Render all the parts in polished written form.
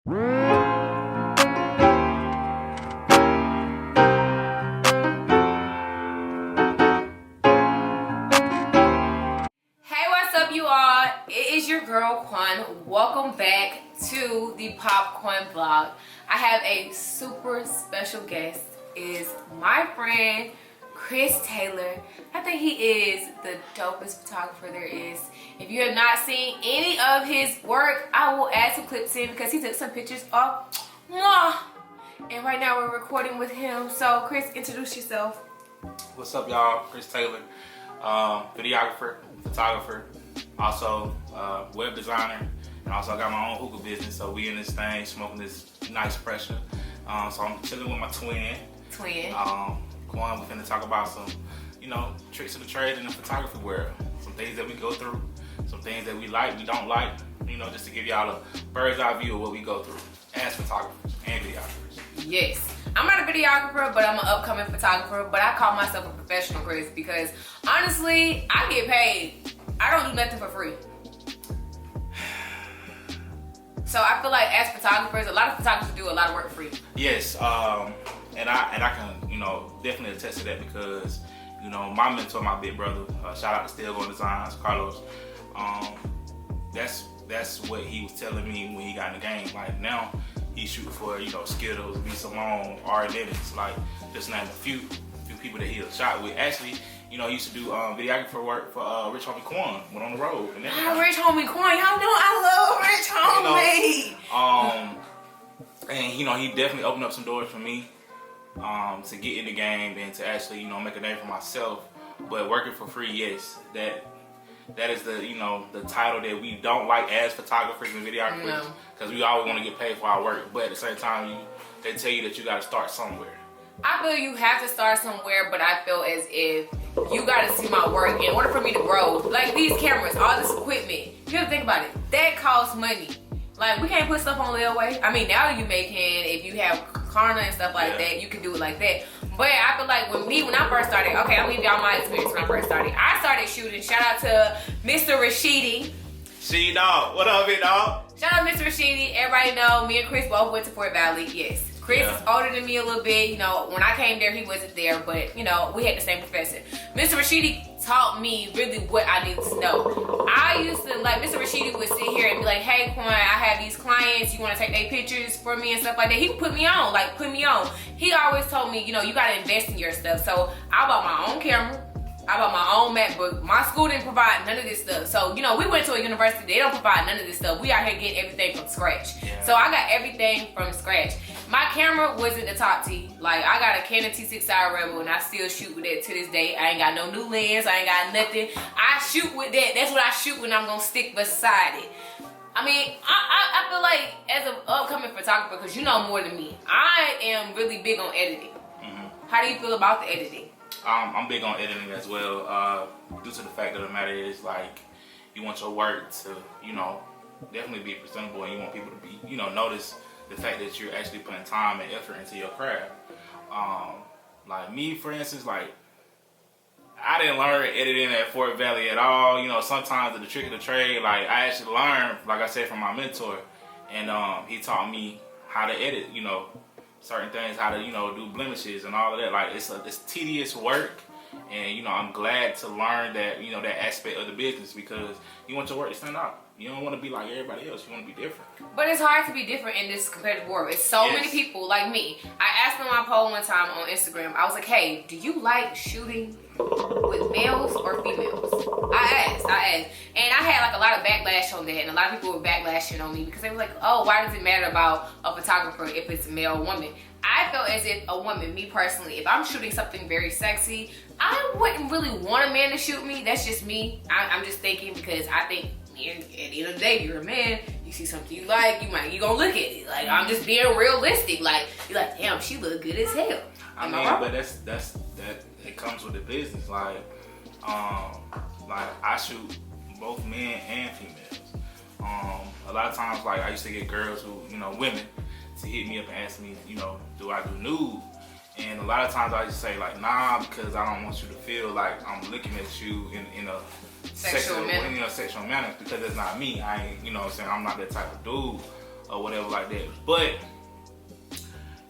You all, it is your girl Quan. Welcome back to the Popquan vlog. I have a super special guest. It is my friend Chris Taylor. I think he is the dopest photographer there is. If you have not seen any of his work, I will add some clips in because he took some pictures of mwah. And right now we're recording with him. So Chris, introduce yourself. What's up, y'all? Chris Taylor, videographer, photographer, also web designer, and also I got my own hookah business. So we in this thing smoking this nice pressure. So I'm chilling with my twin. Quan, we're finna talk about some, tricks of the trade in the photography world. Some things that we go through, some things that we like, we don't like. Just to give y'all a bird's eye view of what we go through as photographers and videographers. Yes. I'm not a videographer, but I'm an upcoming photographer. But I call myself a professional, Chris, because honestly, I get paid. I don't do nothing for free. So I feel like as photographers, a lot of photographers do a lot of work for free. Yes, and I can, definitely attest to that because, my mentor, my big brother, shout out to Still Going Designs, Carlos. That's what he was telling me when he got in the game. Like now, he's shooting for Skittles, B Salone, R. Lennox, like just name a few people that he shot with. Actually, he used to do videographer work for Rich Homie Quan, went on the road. And Rich Homie Quan, y'all know I love Rich Homie. And he definitely opened up some doors for me to get in the game and to actually make a name for myself. But working for free, yes, that is the the title that we don't like as photographers and videographers because we always want to get paid for our work. But at the same time, they tell you that you got to start somewhere. I feel you have to start somewhere, but I feel as if you gotta see my work in order for me to grow. Like these cameras, all this equipment, you have to think about it. That costs money. Like we can't put stuff on layaway. I mean, now you can, if you have KLARNA and stuff like that, you can do it like that. But I feel like when I first started, okay, I'm gonna give y'all my experience when I first started. I started shooting, shout out to Mr. Rashidi. She dog, what up, big dog? Shout out Mr. Rashidi. Everybody know me and Chris both went to Fort Valley, yes. Chris is older than me a little bit. When I came there, he wasn't there, but, we had the same professor. Mr. Rashidi taught me really what I needed to know. I used to, Mr. Rashidi would sit here and be like, hey, Quan, I have these clients. You want to take their pictures for me and stuff like that? He put me on, He always told me, you got to invest in your stuff. So I bought my own camera. I bought my own MacBook. My school didn't provide none of this stuff. So, we went to a university. They don't provide none of this stuff. We out here getting everything from scratch. Yeah. So I got everything from scratch. My camera wasn't the top T. I got a Canon T6i Rebel and I still shoot with that to this day. I ain't got no new lens. I ain't got nothing. I shoot with that. That's what I shoot when I'm going to stick beside it. I mean, I feel like as an upcoming photographer, because you know more than me, I am really big on editing. How do you feel about the editing? I'm big on editing as well, due to the fact of the matter is you want your work to, definitely be presentable and you want people to be, notice the fact that you're actually putting time and effort into your craft. Like me, for instance, I didn't learn editing at Fort Valley at all. Sometimes the trick of the trade, I actually learned, like I said, from my mentor. And he taught me how to edit, certain things, how to, do blemishes and all of that. It's tedious work. And, I'm glad to learn that, that aspect of the business because you want your work to stand out. You don't want to be like everybody else. You want to be different. But it's hard to be different in this competitive world. It's so many people like me. I asked on my poll one time on Instagram. I was like, hey, do you like shooting with males or females? I asked. And I had a lot of backlash on that. And a lot of people were backlashing on me because they were like, oh, why does it matter about a photographer if it's a male or woman? I felt as if a woman, me personally, if I'm shooting something very sexy, I wouldn't really want a man to shoot me. That's just me. I'm just thinking because I think at the end of the day, you're a man, you see something you like, you gonna look at it. I'm just being realistic. You're like, damn, she look good as hell. I mean, but that it comes with the business. I shoot both men and females. A lot of times, I used to get girls who, women, to hit me up and ask me, do I do nude? And a lot of times I just say nah, because I don't want you to feel like I'm looking at you in a sexual manner, because it's not me. I ain't, I'm not that type of dude. or whatever like that. But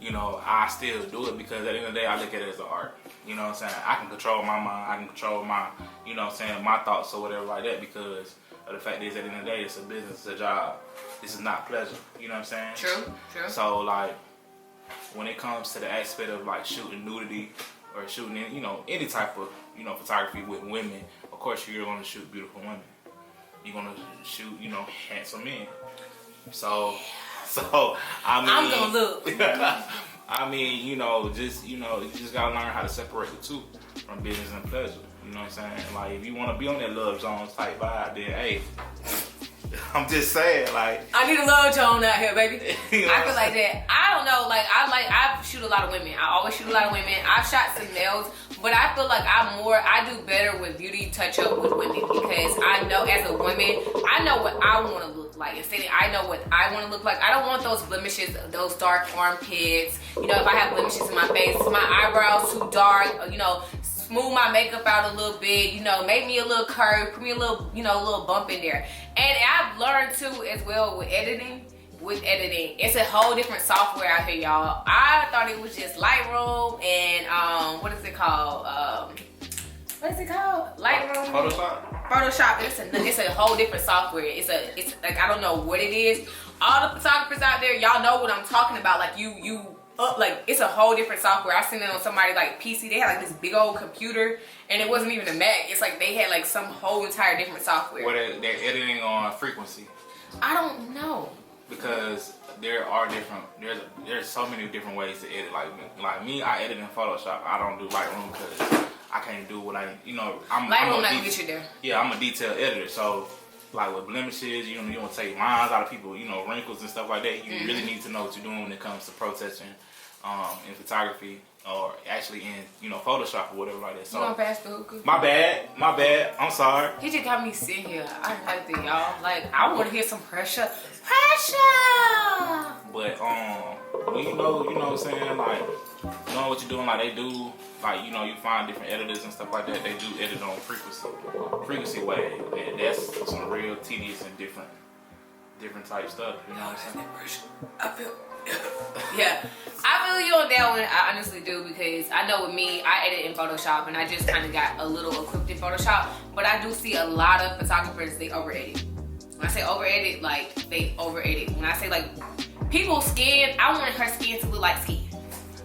you know, I still do it because at the end of the day, I look at it as an art. You know what I'm saying? I can control my mind. I can control my, you know what I'm saying, my thoughts or whatever like that because of the fact is at the end of the day, it's a business, it's a job. This is not pleasure. You know what I'm saying? True, true. So like, when it comes to the aspect of like shooting nudity or shooting, you know, any type of, you know, photography with women, of course you're going to shoot beautiful women. You're going to shoot, you know, handsome men. So I mean, I'm gonna look. I mean, you know, you just gotta learn how to separate the two from business and pleasure. You know what I'm saying? Like, if you want to be on that love zones type vibe, then hey, I'm just saying, like, I need a love tone out here, baby. You know I feel like that. I don't know, like I shoot a lot of women. I always shoot a lot of women. I've shot some males, but I feel like I do better with beauty touch up with women because I know as a woman, I know what I want to look like. Instead, I know what I want to look like. I don't want those blemishes, those dark armpits. You know, if I have blemishes in my face, my eyebrows too dark. You know, smooth my makeup out a little bit. You know, make me a little curve, put me a little, you know, a little bump in there. And I've learned too as well with editing. It's a whole different software out here, y'all. I thought it was just Lightroom and what is it called? Lightroom. Photoshop. It's a whole different software. It's like, I don't know what it is. All the photographers out there, y'all know what I'm talking about. Like like it's a whole different software. I seen it on somebody like PC. They had like this big old computer, and it wasn't even a Mac. It's like they had like some whole entire different software. What they're editing on frequency. I don't know. Because there are different, there's so many different ways to edit. Like me, I edit in Photoshop. I don't do Lightroom because I can't do what you know. Lightroom not gonna get you there. Yeah, I'm a detail editor. So like with blemishes, you know, you don't take lines out of people, you know, wrinkles and stuff like that. You really need to know what you're doing when it comes to processing in photography or actually in, you know, Photoshop or whatever like that. So you gonna pass the hookah? My bad. I'm sorry. He just got me sitting here. I like that, y'all. Like, I want to hear some pressure. But when you know what I'm saying, like knowing what you're doing, like they do, like, you know, you find different editors and stuff like that. They do edit on frequency wave, and that's some real tedious and different type stuff. You know what I'm saying? I feel. Yeah, I feel you on that one. I honestly do because I know with me, I edit in Photoshop and I just kind of got a little equipped in Photoshop. But I do see a lot of photographers, they over edit. When I say over edit, like they over edit. When I say like people's skin, I want her skin to look like skin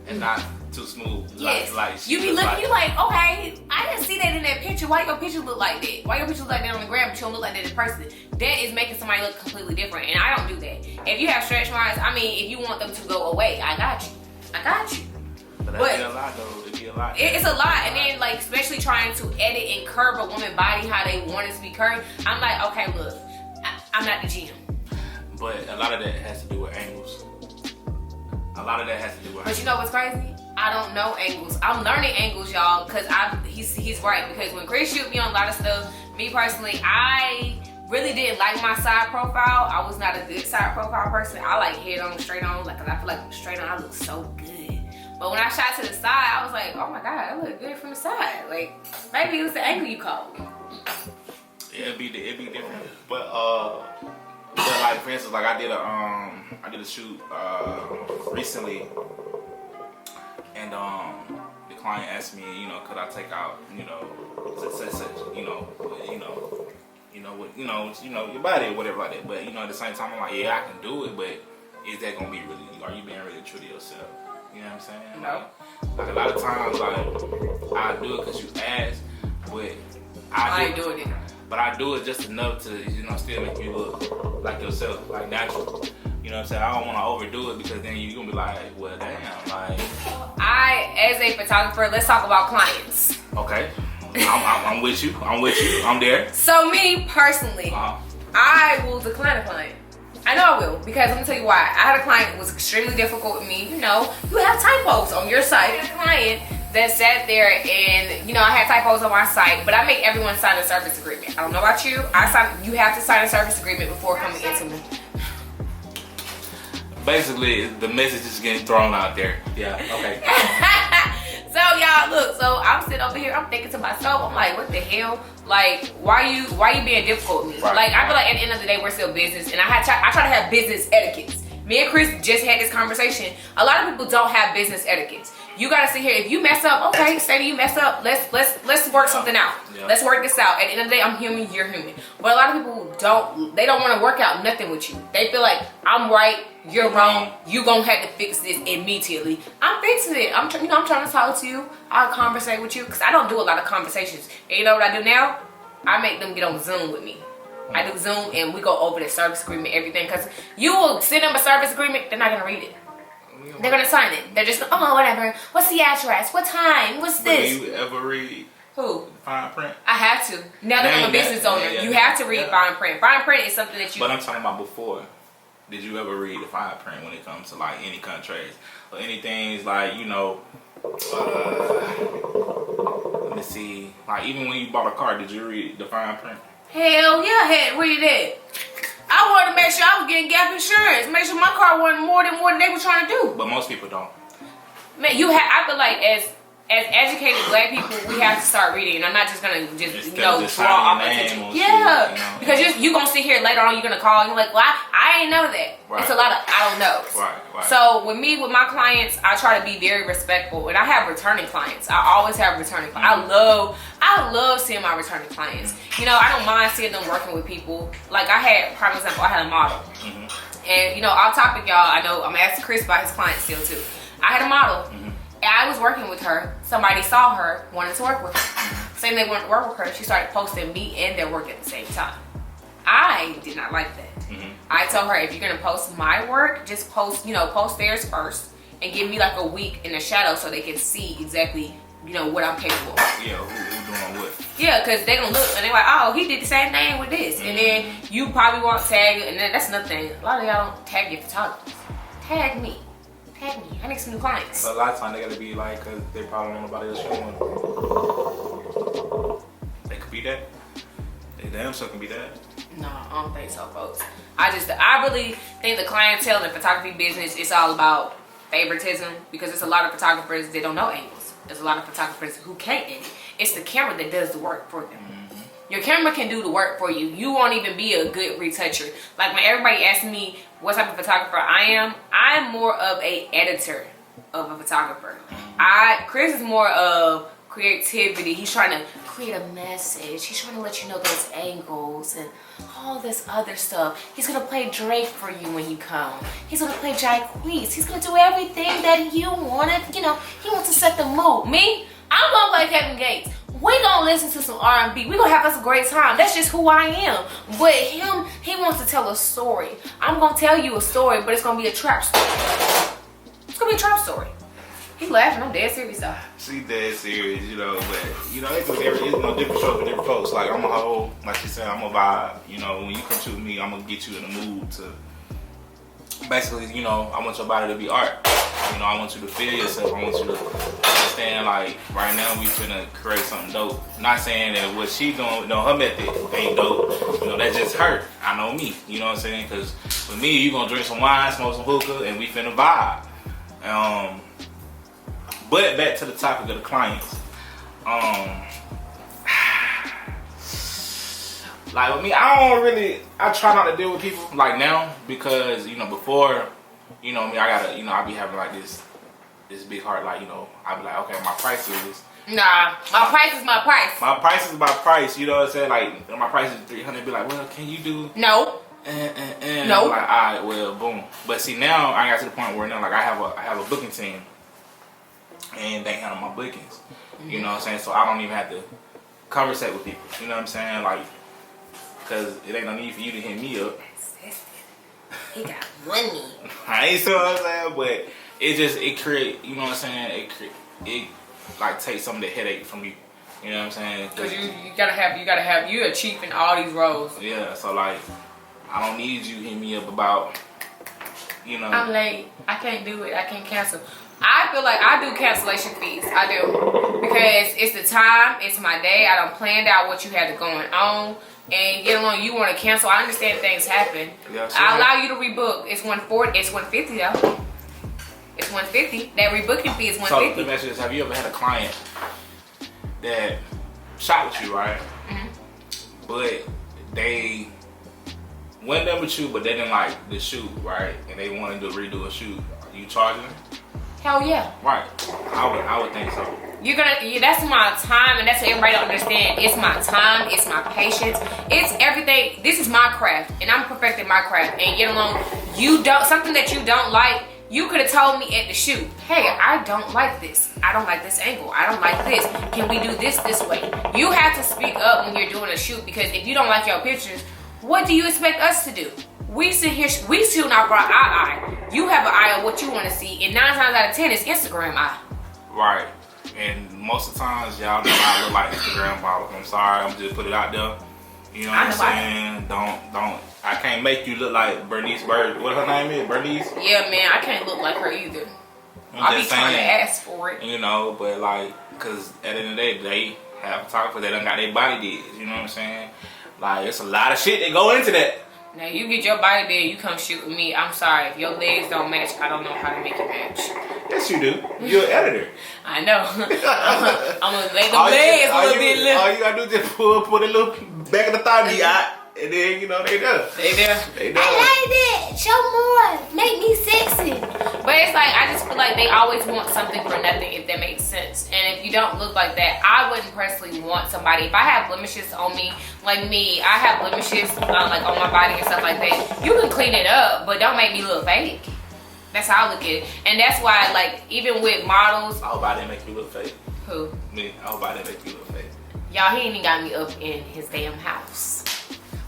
and not too smooth. Yes. Like you be looking, you like, okay, I didn't see that in that picture. Why your picture look like that? Why your picture look like that on the gram, but you don't look like that in person? That is making somebody look completely different, and I don't do that. If you have stretch marks, I mean, if you want them to go away, I got you. But that'd be a lot though. It'd be a lot. It's a lot, and then like especially trying to edit and curve a woman's body how they want it to be curved. I'm like, okay, look, I'm not the gym. But a lot of that has to do with angles. But you know what's crazy? I don't know angles. I'm learning angles, y'all, because he's right. Because when Chris shoot me on a lot of stuff, me personally, I really didn't like my side profile. I was not a good side profile person. I like head on, straight on, like, cause I feel like straight on I look so good. But when I shot to the side, I was like, oh my god, I look good from the side. Like, maybe it was the angle you called me. Yeah, it'd be different. But like for instance, like I did a shoot recently, and the client asked me, you know, could I take out, you know, such, your body or whatever like that. But you know, at the same time, I'm like, yeah, I can do it, but is that gonna be really? Are you being really true to yourself? You know what I'm saying? No. Like a lot of times, like I do it because you asked, but I ain't doing it. But I do it just enough to, you know, still make you look like yourself, like natural. You know what I'm saying? I don't want to overdo it because then you're going to be like, well, damn, like. As a photographer, let's talk about clients. Okay. I'm with you. I'm there. So me, personally, I will decline a client. I know I will, because let me tell you why. I had a client that was extremely difficult with me. You know, you have typos on your site. I had a client that sat there and, you know, I had typos on my site, but I make everyone sign a service agreement. I don't know about you. You have to sign a service agreement before coming into me. Basically, the message is getting thrown out there. Yeah, okay. So y'all, look, so I'm sitting over here, I'm thinking to myself, I'm like, what the hell? Like, why you being difficult with me? Right. Like, I feel like at the end of the day, we're still business, and I try to have business etiquette. Me and Chris just had this conversation. A lot of people don't have business etiquette. You gotta sit here. If you mess up, okay, say that you mess up. Let's work something out. Yeah. Let's work this out. At the end of the day, I'm human, you're human. But a lot of people don't. They don't want to work out nothing with you. They feel like I'm right, you're wrong. You gonna have to fix this immediately. I'm fixing it. I'm trying to talk to you. I'll conversate with you because I don't do a lot of conversations. And you know what I do now? I make them get on Zoom with me. I do Zoom and we go over the service agreement, everything. Because you will send them a service agreement, they're not gonna read it. They're gonna sign it. They're just, oh, whatever. What's the address? What time? What's this? Do you ever read who? Fine print? I have to. Now that I'm a business owner, you have to read fine print. Fine print is something that you. But I'm talking about before. Did you ever read the fine print when it comes to like any contracts or anything like let me see. Like even when you bought a car, did you read the fine print? Hell yeah, I had to read it. I wanted to make sure I was getting gap insurance. Make sure my car wasn't more than they were trying to do. But most people don't. Man, I feel like as educated black people, we have to start reading. And I'm not just gonna draw off attention. Yeah, because you gonna sit here later on. You're gonna call. And you're like, well, I ain't know that. Right. It's a lot of I don't know. Right. So with my clients, I try to be very respectful, and I have returning clients. I always have returning clients. I love seeing my returning clients. You know, I don't mind seeing them working with people. Like prime example, I had a model, and off topic, y'all. I know I'm asking Chris about his clients still too. I had a model. And I was working with her. Somebody saw her, wanted to work with her. Saying they wanted to work with her, she started posting me and their work at the same time. I did not like that. I told her, if you're gonna post my work, just post theirs first and give me like a week in the shadow so they can see exactly, what I'm capable of. Yeah, who doing what? Yeah, because they're gonna look and they're like, oh, he did the same thing with this. And then you probably won't tag it, and then that's another thing. A lot of y'all don't tag your photographers. Tag me. I need some new clients. But a lot of times they gotta be like, cause they probably don't nobody else showing. They could be that. They damn sure can be that. No, I don't think so, folks. I really think the clientele in the photography business is all about favoritism because there's a lot of photographers that don't know angles. There's a lot of photographers who can't edit. It's the camera that does the work for them. Your camera can do the work for you. You won't even be a good retoucher. Like when everybody asks me what type of photographer I'm more of a editor of a photographer. Chris is more of creativity. He's trying to create a message. He's trying to let you know those angles and all this other stuff. He's gonna play Drake for you when you come. He's gonna play Jacquees. He's gonna do everything that you want. He wants to set the mood. Me, I'm gonna play Kevin Gates. We gonna listen to some R&B. We gonna have us a great time. That's just who I am. But him, he wants to tell a story. I'm gonna tell you a story, but it's gonna be a trap story. It's gonna be a trap story. He laughing. I'm dead serious though. She dead serious, but it's different show for different folks. Like I'm a whole, like she said, I'm a vibe. When you come to me, I'm gonna get you in the mood to. Basically, I want your body to be art. I want you to feel yourself. I want you to understand, like, right now we finna create something dope. Not saying that what she doing, her method ain't dope. That's just her. I know me. You know what I'm saying? Because with me, you gonna drink some wine, smoke some hookah, and we finna vibe. But back to the topic of the clients. Like with me, I try not to deal with people like now because, before, me, I gotta, I be having like this big heart, like, I be like, okay, my price is this. Nah, my price is my price. My price is my price, you know what I'm saying? Like, my price is $300, be like, well, can you do? No. No. Like, all right, well, boom. But see, now I got to the point where now, like, I have a booking team and they handle my bookings. You know what I'm saying? So I don't even have to conversate with people, you know what I'm saying? Like, because it ain't no need for you to hit me up. He got money. I ain't sure what I'm saying, but it create, you know what I'm saying? It like takes some of the headache from you. You know what I'm saying? Because you're a chief in all these roles. Yeah, so like, I don't need you hitting me up about, I'm late. I can't do it. I can't cancel. I feel like I do cancellation fees. I do. Because it's the time, it's my day. I done planned out what you had going on. And get along, you want to cancel. I understand things happen. Yeah, I allow you to rebook. It's $140. It's $150 though. It's $150. That rebooking fee is $150. So let me ask you this: have you ever had a client that shot with you, right? But they when done with you, but they didn't like the shoot, right? And they wanted to redo a shoot. Are you charging them? Hell yeah. Right. I would think so. You're gonna, that's my time, and that's what everybody don't understand. It's my time, it's my patience, it's everything. This is my craft, and I'm perfecting my craft. And get along, something that you don't like, you could have told me at the shoot, hey, I don't like this. I don't like this angle. I don't like this. Can we do this way? You have to speak up when you're doing a shoot, because if you don't like your pictures, what do you expect us to do? We sit here, we shoot our eye. You have an eye of what you want to see, and 9 times out of 10, it's Instagram eye. Right. And most of the times, y'all know I look like Instagram models. I'm sorry, I'm just put it out there. You know what I'm saying? Don't. I can't make you look like Bernice Bird. What her name is? Bernice? Yeah, man, I can't look like her either. I'll be trying to ask for it. You know, but like, cause at the end of the day, they have photographers that done got their body did. You know what I'm saying? Like, it's a lot of shit that go into that. Now you get your body there, you come shoot with me. I'm sorry, if your legs don't match, I don't know how to make it match. Yes, you do. You're an editor. I know. I'm gonna make the legs a little bit little. All you gotta do is just put a little back of the thigh meat out, and then you know they done. They there. They done. I like that. Show more. Make me sexy. But it's like, I just feel like they always want something for nothing, if that makes sense. And if you don't look like that, I wouldn't personally want somebody. If I have blemishes on me, like me, I have blemishes like on my body and stuff like that. You can clean it up, but don't make me look fake. That's how I look at it. And that's why, like, even with models. I hope I didn't make you look fake. Who? Me. I hope I didn't make you look fake. Y'all, he ain't even got me up in his damn house.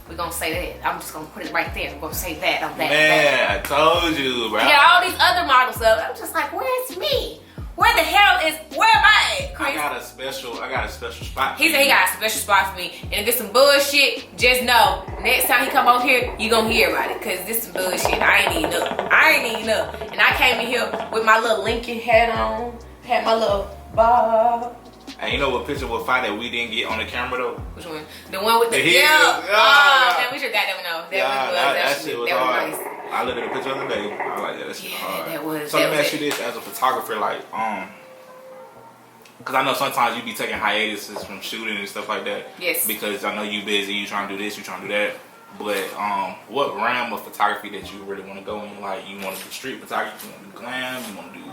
We're gonna say that. I'm just gonna put it right there. We're gonna say that on that. Man, I told you, bro. He got all these other models up. I'm just like, where's me? Where the hell where am I at, Chris? I got a special spot. He said he got a special spot for me. And if it's some bullshit, just know, next time he come over here, you gonna hear about it. Cause this some bullshit. I ain't eating up. And I came in here with my little Lincoln hat on, had my little bob. And you know what picture we'll find that we didn't get on the camera though? Which one? The one with the heel. Man, we should got that one though. That shit was hard. Nice. I looked at the picture the other day. I was like, that shit hard. That was. So let me ask you this, as a photographer, like, because I know sometimes you be taking hiatuses from shooting and stuff like that. Yes. Because I know you busy, you trying to do this, you trying to do that. But what realm of photography that you really want to go in? Like, you want to do street photography, you want to do glam, you want to do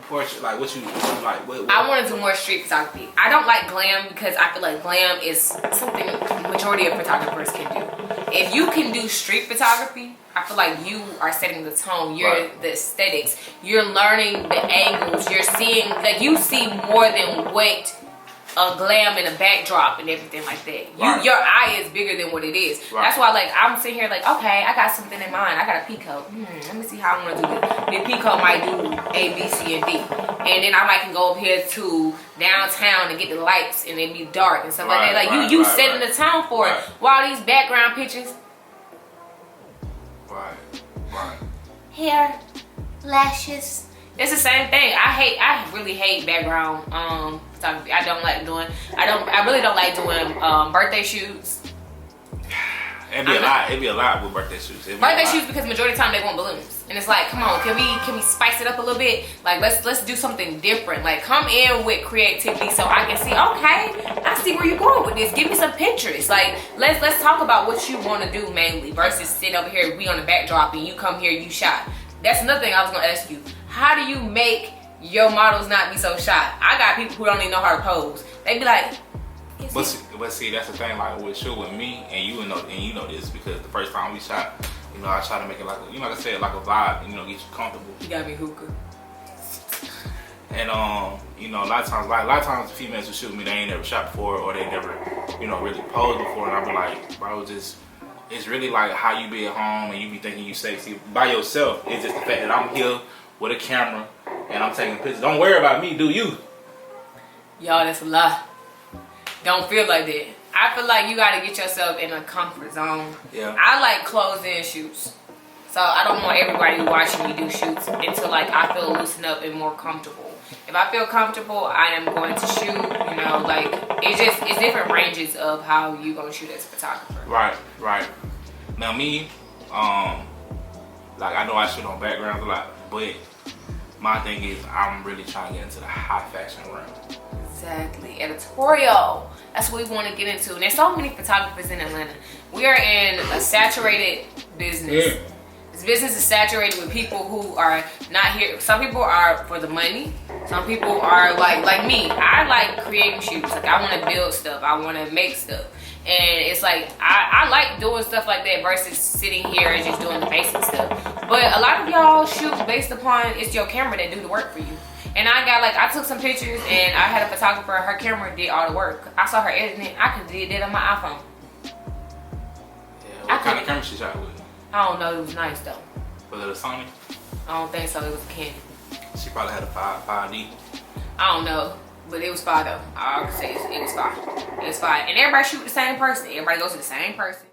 portrait, like what you like? What? I want to do more street photography. I don't like glam because I feel like glam is something majority of photographers can do. If you can do street photography, I feel like you are setting the tone. You're the aesthetics. You're learning the angles. You're seeing, like, you see more than what a glam and a backdrop and everything like that. Your eye is bigger than what it is. That's why, like, I'm sitting here like, okay, I got something in mind. I got a Pico. Let me see how I'm gonna do this. The Pico might do A, B, C, and D. And then I might can go up here to downtown and get the lights and it be dark and stuff like that. Like, you setting the tone for it. While these background pictures. Hair, lashes. It's the same thing. I really hate background photography. I really don't like doing birthday shoots. It'd be a lot with birthday shoots. Birthday shoots, because majority of the time they want balloons. And it's like, come on, can we spice it up a little bit? Like, let's do something different. Like, come in with creativity so I can see, okay, I see where you're going with this. Give me some pictures. Like, let's talk about what you want to do mainly versus sit over here, we on the backdrop, and you come here, you shot. That's another thing I was gonna ask you. How do you make your models not be so shy? I got people who don't even know how to pose. They be like, but see, that's the thing. Like with me, and you know this because the first time we shot, you know, I try to make it like a, like I said, like a vibe, you know, get you comfortable. You gotta be hookah. And you know, a lot of times the females who shoot me, they ain't never shot before, or they never, you know, really posed before, and I be like, bro, it's really like how you be at home and you be thinking you sexy by yourself. It's just the fact that I'm here with a camera and I'm taking pictures. Don't worry about me, do you? Y'all, that's a lie. Don't feel like that. I feel like you gotta get yourself in a comfort zone. Yeah. I like closed-in shoots. So I don't want everybody watching me do shoots until, like, I feel loosened up and more comfortable. If I feel comfortable, I am going to shoot, you know, like, it's different ranges of how you gonna shoot as a photographer. Right. Now me, like, I know I shoot on backgrounds a lot, but my thing is I'm really trying to get into the high fashion realm. Exactly. Editorial. That's what we want to get into. And there's so many photographers in Atlanta. We are in a saturated business. Yeah. This business is saturated with people who are not here. Some people are for the money. Some people are like me. I like creating shoots. Like I want to build stuff. I want to make stuff. And it's like, I like doing stuff like that versus sitting here and just doing the basic stuff. But a lot of y'all shoot based upon it's your camera that do the work for you. And I took some pictures and I had a photographer, her camera did all the work. I saw her editing it. I could do that on my iPhone. Yeah, what kind of camera she shot with? I don't know, it was nice though. Was it a Sony? I don't think so, it was a Canon. She probably had a 5D. I don't know, but it was fire though. All I can say is it was fire. It was fire. And everybody shoot the same person. Everybody goes to the same person.